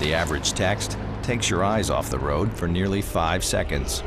The average text takes your eyes off the road for nearly 5 seconds.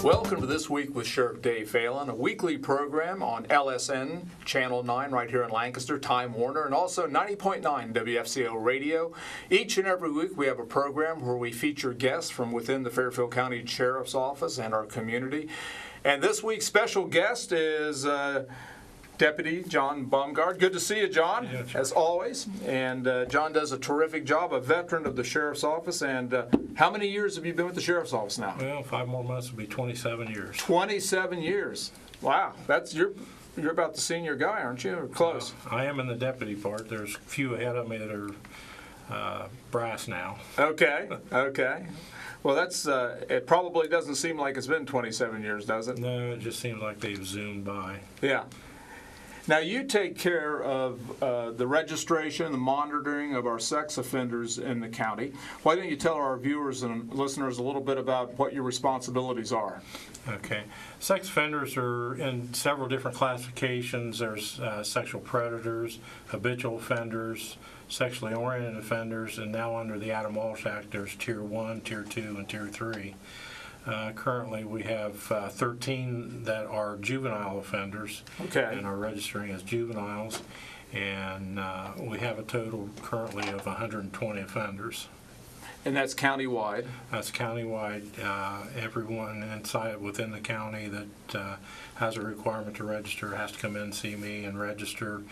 Welcome to This Week with Sheriff Dave Phalen, a weekly program on LSN Channel 9 right here in Lancaster, Time Warner, and also 90.9 WFCO Radio. Each and every week we have a program where we feature guests from within the Fairfield County Sheriff's Office and our community. And this week's special guest is Deputy John Baumgardt. Good to see you, John, as always. And John does a terrific job, a veteran of the Sheriff's Office. And how many years have you been with the Sheriff's Office now? Well, 5 more months will be 27 years. 27 years. Wow. You're about the senior guy, aren't you? Or close? I am in the deputy part. There's a few ahead of me that are brass now. Okay. Well, it probably doesn't seem like it's been 27 years, does it? No, it just seems like they've zoomed by. Yeah. Now, you take care of the registration, the monitoring of our sex offenders in the county. Why don't you tell our viewers and listeners a little bit about what your responsibilities are? Okay. Sex offenders are in several different classifications. There's sexual predators, habitual offenders, sexually oriented offenders, and now under the Adam Walsh Act, there's Tier 1, Tier 2, and Tier 3. Currently, we have 13 that are juvenile offenders and are registering as juveniles, and we have a total currently of 120 offenders. And that's countywide? That's countywide. Everyone within the county that has a requirement to register has to come in and see me and register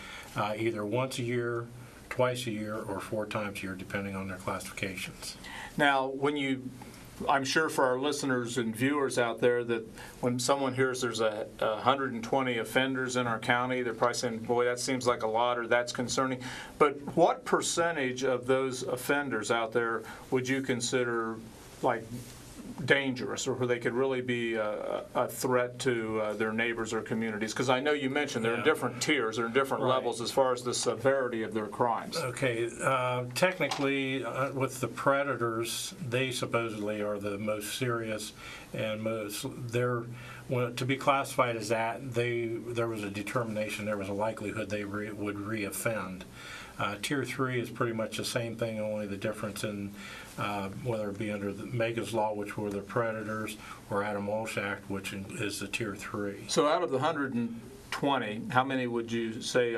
either once a year, twice a year, or 4 times a year, depending on their classifications. Now, I'm sure for our listeners and viewers out there that when someone hears there's 120 offenders in our county, they're probably saying, boy, that seems like a lot, or that's concerning. But what percentage of those offenders out there would you consider like dangerous, or where they could really be a threat to their neighbors or communities? Because I know you mentioned they're in different tiers, they're in different levels as far as the severity of their crimes. Okay, technically with the predators, they supposedly are the most serious and to be classified as that, there was a determination, there was a likelihood they would re-offend. Tier 3 is pretty much the same thing, only the difference in whether it be under the Megan's Law, which were the predators, or Adam Walsh Act, which is the Tier 3. So out of the 120, how many would you say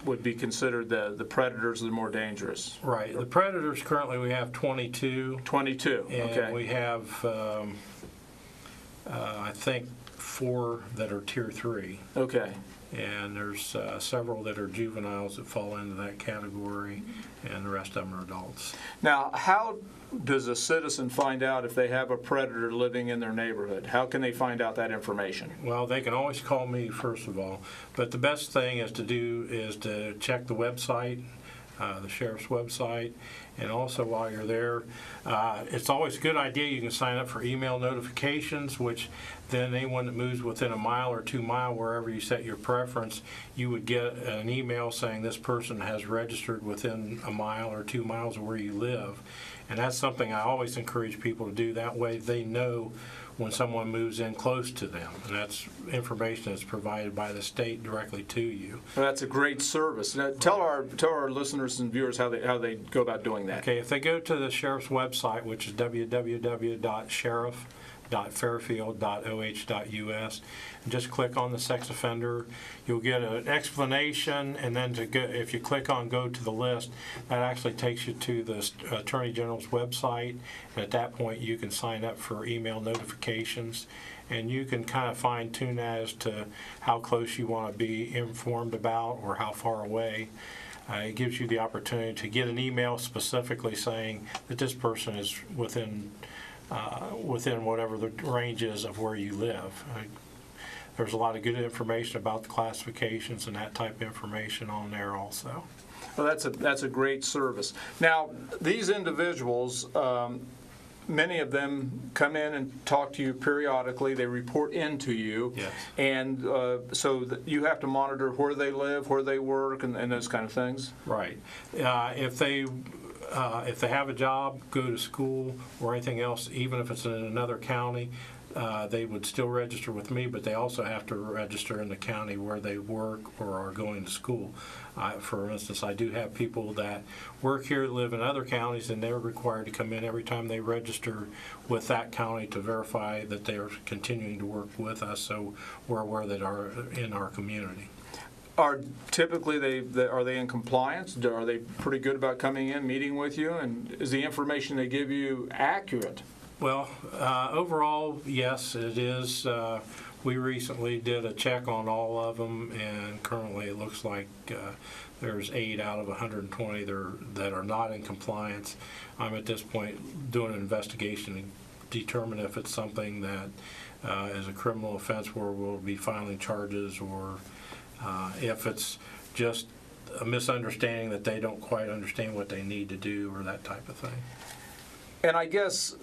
would be considered the predators, the more dangerous? Right. The predators currently we have 22. 22. And okay. We have I think 4 that are Tier 3. Okay. And there's several that are juveniles that fall into that category, and the rest of them are adults. Now, how does a citizen find out if they have a predator living in their neighborhood? How can they find out that information? Well, they can always call me, first of all, but the best thing is to check the website, the sheriff's website, and also while you're there, it's always a good idea you can sign up for email notifications, which then anyone that moves within a mile or 2 mile, wherever you set your preference, you would get an email saying this person has registered within a mile or 2 miles of where you live. And that's something I always encourage people to do. That way they know when someone moves in close to them. And that's information that's provided by the state directly to you. Well, that's a great service. Now, tell our listeners and viewers how they go about doing that. Okay, if they go to the sheriff's website, which is www.sheriff.gov, www.fairfield.oh.us, and just click on the sex offender. You'll get an explanation, and then if you click on go to the list, that actually takes you to the Attorney General's website, and at that point you can sign up for email notifications, and you can kind of fine tune as to how close you want to be informed about or how far away. It gives you the opportunity to get an email specifically saying that this person is within whatever the range is of where you live. There's a lot of good information about the classifications and that type of information on there also. Well, that's a great service. Now, these individuals, many of them come in and talk to you periodically. They report into you. Yes. And so you have to monitor where they live, where they work, and those kind of things. Right. If they have a job, go to school, or anything else, even if it's in another county, they would still register with me, but they also have to register in the county where they work or are going to school. For instance, I do have people that work here, live in other counties, and they're required to come in every time they register with that county to verify that they are continuing to work with us, so we're aware that are in our community. Are typically are they in compliance? Are they pretty good about coming in, meeting with you, and is the information they give you accurate? Well, overall, yes, it is. We recently did a check on all of them, and currently it looks like there's 8 out of 120 that are not in compliance. I'm at this point doing an investigation to determine if it's something that is a criminal offense where we'll be filing charges, or if it's just a misunderstanding that they don't quite understand what they need to do, or that type of thing. And I guess,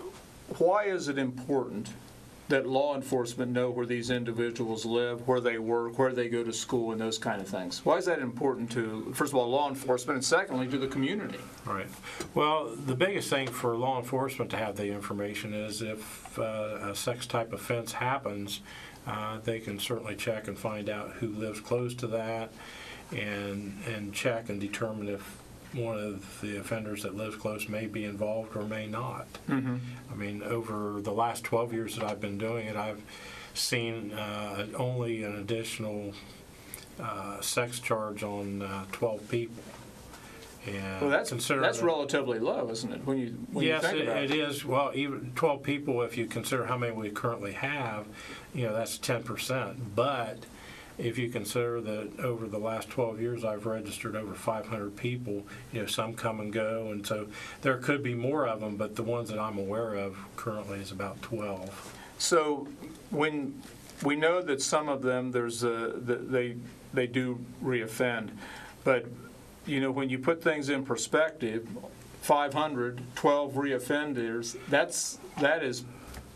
why is it important that law enforcement know where these individuals live, where they work, where they go to school, and those kind of things? Why is that important to, first of all, law enforcement, and secondly, to the community? Right. Well, the biggest thing for law enforcement to have the information is if a sex type offense happens, they can certainly check and find out who lives close to that, and check and determine if one of the offenders that lives close may be involved or may not. Mm-hmm. I mean, over the last 12 years that I've been doing it, I've seen only an additional sex charge on 12 people. And well, that's relatively low, isn't it? When you yes, think about it is. Well, even 12 people, if you consider how many we currently have, that's 10%. But if you consider that over the last 12 years I've registered over 500 people, some come and go, and so there could be more of them, but the ones that I'm aware of currently is about 12. So when we know that some of them they do reoffend, but when you put things in perspective, 500, 12 reoffenders, that is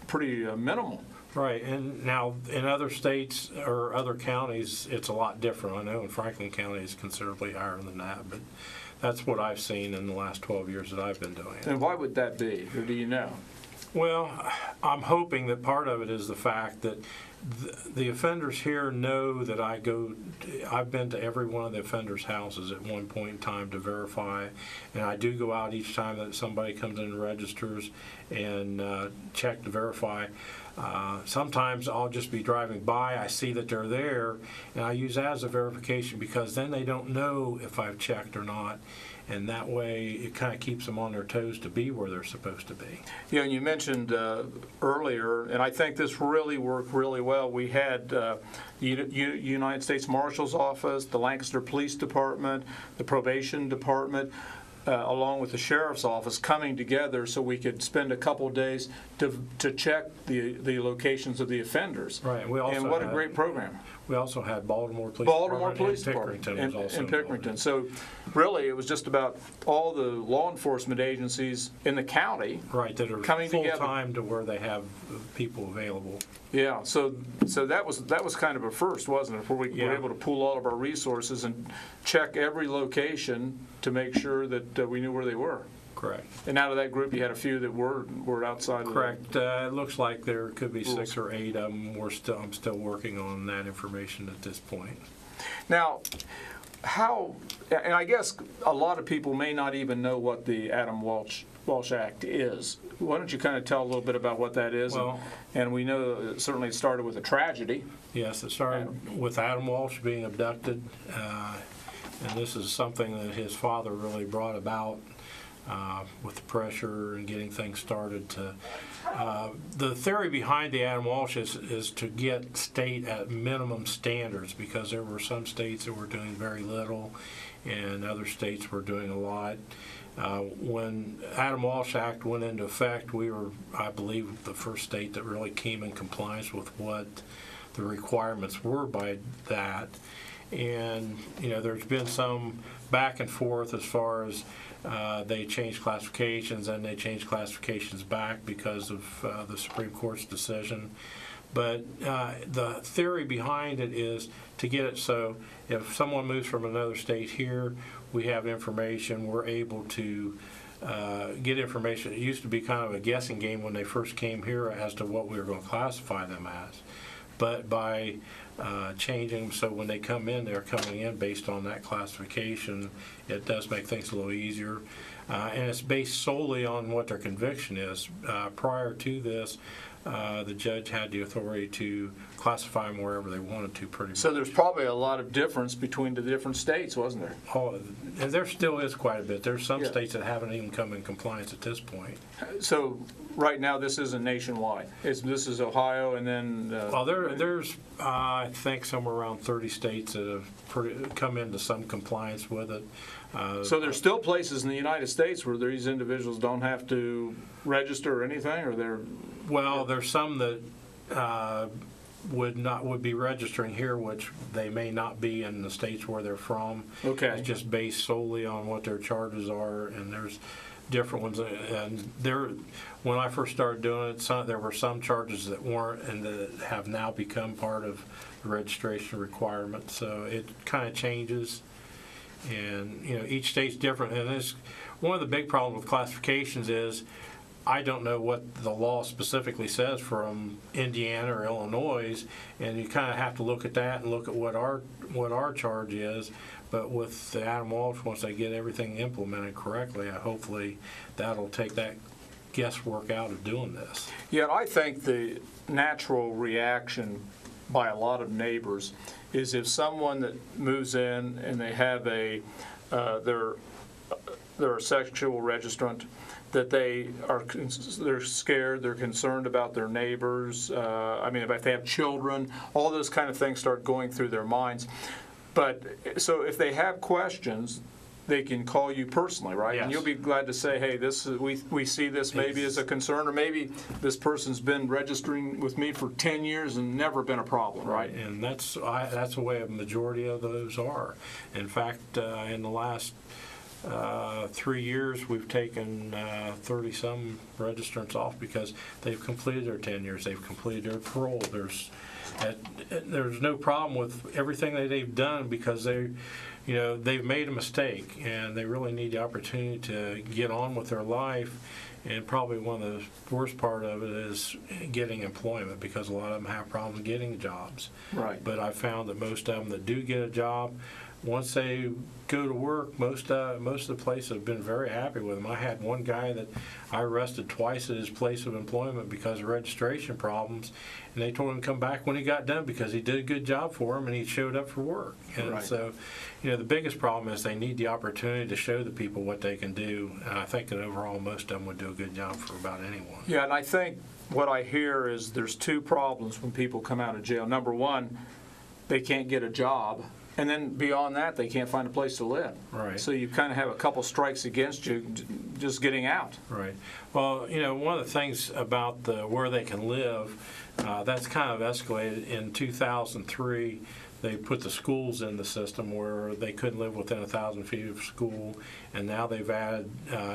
pretty minimal. Right, and now in other states or other counties, it's a lot different. I know in Franklin County it's considerably higher than that, but that's what I've seen in the last 12 years that I've been doing it. And why would that be, or do you know? Well, I'm hoping that part of it is the fact that the offenders here know that I've been to every one of the offenders' houses at one point in time to verify, and I do go out each time that somebody comes in and registers and check to verify. Sometimes I'll just be driving by, I see that they're there, and I use that as a verification, because then they don't know if I've checked or not, and that way it kind of keeps them on their toes to be where they're supposed to be. And you mentioned earlier, and I think this really worked really well, we had the United States Marshal's Office, the Lancaster Police Department, the Probation Department, along with the Sheriff's Office, coming together so we could spend a couple of days to check the locations of the offenders. Right. And what a great program. We also had Baltimore Police Department and Pickerington. So really it was just about all the law enforcement agencies in the county, right, that are coming together full-time to where they have people available. Yeah, so that was kind of a first, wasn't it, where we were able to pool all of our resources and check every location to make sure that we knew where they were. Correct. And out of that group, you had a few that were outside of Correct. It looks like there could be 6 or 8 of them. I'm still working on that information at this point. Now, how, and I guess a lot of people may not even know what the Adam Walsh Act is. Why don't you kind of tell a little bit about what that is? Well, and we know certainly it started with a tragedy. Yes, it started with Adam Walsh being abducted, and this is something that his father really brought about with the pressure and getting things started. The theory behind the Adam Walsh is to get state at minimum standards, because there were some states that were doing very little and other states were doing a lot. When Adam Walsh Act went into effect, we were, I believe, the first state that really came in compliance with what the requirements were by that. And, there's been some back and forth as far as they changed classifications and they changed classifications back because of the Supreme Court's decision. But the theory behind it is to get it so if someone moves from another state here, we have information, we're able to get information. It used to be kind of a guessing game when they first came here as to what we were going to classify them as. But by changing, so when they come in, they're coming in based on that classification, it does make things a little easier. And it's based solely on what their conviction is. Prior to this, the judge had the authority to classify them wherever they wanted to, pretty much. So there's probably a lot of difference between the different states, wasn't there? Oh, and there still is quite a bit. There's some states that haven't even come in compliance at this point. So right now this isn't nationwide. This is Ohio, and then... well, there's I think somewhere around 30 states that have come into some compliance with it. So there's still places in the United States where these individuals don't have to register or anything, or they're... Well, there's some that would be registering here, which they may not be in the states where they're from. Okay. It's just based solely on what their charges are, and there's different ones. And when I first started doing it, there were some charges that weren't and that have now become part of the registration requirement. So it kind of changes, and each state's different. And it's one of the big problems with classifications is I don't know what the law specifically says from Indiana or Illinois, and you kind of have to look at that and look at what our charge is. But with the Adam Walsh, once they get everything implemented correctly, hopefully that'll take that guesswork out of doing this. Yeah, I think the natural reaction by a lot of neighbors is if someone that moves in and they have they're a sexual registrant, that they're scared, they're concerned about their neighbors. If they have children, all those kind of things start going through their minds. But so if they have questions, they can call you personally, right? Yes. And you'll be glad to say, hey, we see this maybe as a concern, or maybe this person's been registering with me for 10 years and never been a problem, right? And that's the way a majority of those are. In fact, in the last 3 years, we've taken 30-some registrants off because they've completed their 10 years, they've completed their parole. There's no problem with everything that they've done because they've made a mistake and they really need the opportunity to get on with their life. And probably one of the worst part of it is getting employment, because a lot of them have problems getting jobs. Right. But I've found that most of them that do get a job, once they go to work, most of the places have been very happy with them. I had one guy that I arrested twice at his place of employment because of registration problems, and they told him to come back when he got done because he did a good job for him and he showed up for work. And right. So, the biggest problem is they need the opportunity to show the people what they can do, and I think that overall most of them would do a good job for about anyone. Yeah, and I think what I hear is there's two problems when people come out of jail. Number one, they can't get a job. And then beyond that, they can't find a place to live. Right. So you kind of have a couple strikes against you just getting out. Right. Well, one of the things about where they can live, that's kind of escalated. In 2003, they put the schools in the system where they couldn't live within 1,000 feet of school, and now they've added,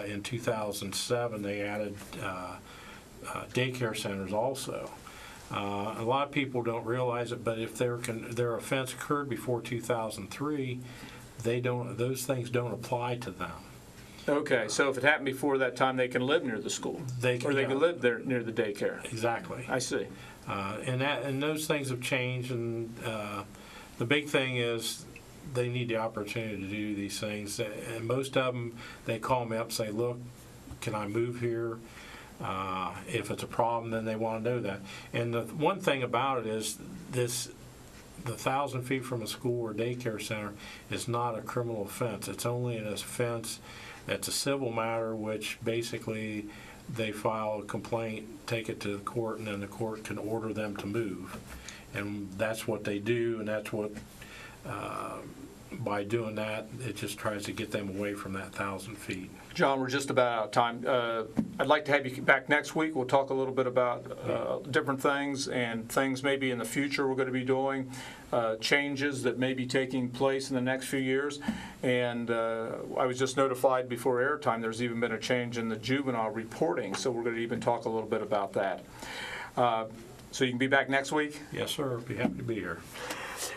in 2007, they added daycare centers also. A lot of people don't realize it, but if their offense occurred before 2003, those things don't apply to them. Okay, so if it happened before that time, they can live near the school, They can live there near the daycare. Exactly. I see. And those things have changed, and the big thing is they need the opportunity to do these things. And most of them, they call me up and say, look, can I move here? If it's a problem, then they want to know that. And the one thing about it is the 1,000 feet from a school or daycare center is not a criminal offense. It's only an offense that's a civil matter, which basically they file a complaint, take it to the court, and then the court can order them to move. And that's what they do, and that's what, by doing that, it just tries to get them away from that 1,000 feet. John, we're just about out of time. I'd like to have you back next week. We'll talk a little bit about different things and things maybe in the future we're going to be doing, changes that may be taking place in the next few years. And I was just notified before airtime there's even been a change in the juvenile reporting, so we're going to even talk a little bit about that. So you can be back next week? Yes, sir. Be happy to be here.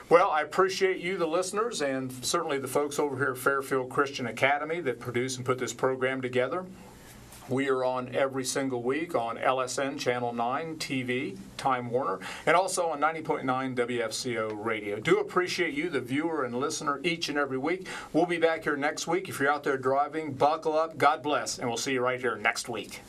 Well, I appreciate you, the listeners, and certainly the folks over here at Fairfield Christian Academy that produce and put this program together. We are on every single week on LSN Channel 9 TV, Time Warner, and also on 90.9 WFCO Radio. Do appreciate you, the viewer and listener, each and every week. We'll be back here next week. If you're out there driving, buckle up, God bless, and we'll see you right here next week.